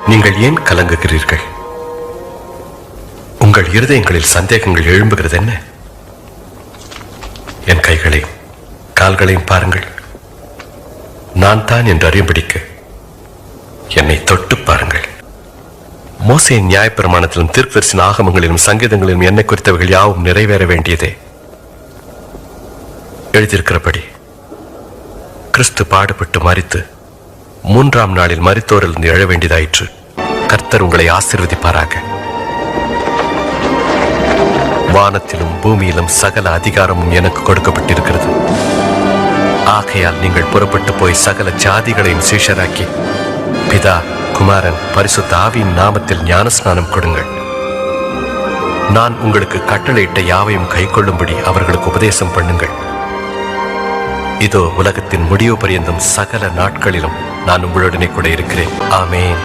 நீங்கள் ஏன் கலங்குகிறீர்கள்? உங்கள் இருதயங்களில் சந்தேகங்கள் எழும்புகிறது என்ன? என் கைகளையும் கால்களையும் பாருங்கள். நான் தான் என்று அறியும்படிக்க என்னை தொட்டு பாருங்கள். மோசேயின் நியாயப்பிரமாணத்திலும் தீர்க்கதரிசன ஆகமங்களிலும் சங்கீதங்களிலும் என்னை குறித்தவர்கள் யாவும் நிறைவேற வேண்டியதே. எழுதியிருக்கிறபடி கிறிஸ்து பாடுபட்டு மரித்து 3ஆம் நாளில் மரித்தோரிலிருந்து எழ வேண்டியதாயிற்று. கர்த்தர் உங்களை ஆசீர்வதிப்பாராக. வானத்திலும் பூமியிலும் சகல அதிகாரமும் எனக்கு கொடுக்கப்பட்டிருக்கிறது. ஆகையால் நீங்கள் புறப்பட்டு போய் சகல ஜாதிகளையும் சீஷராக்கி பிதா, குமாரன், பரிசுத்த ஆவியின் நாமத்தில் ஞானஸ்நானம் கொடுங்கள். நான் உங்களுக்கு கட்டளையிட்ட யாவையும் கைக்கொள்ளும்படி அவர்களுக்கு உபதேசம் பண்ணுங்கள். இதோ உலகத்தின் முடிவு பரியந்தம் சகல நாட்களிலும் நான் உங்களுடனே கூட இருக்கிறேன். ஆமென்.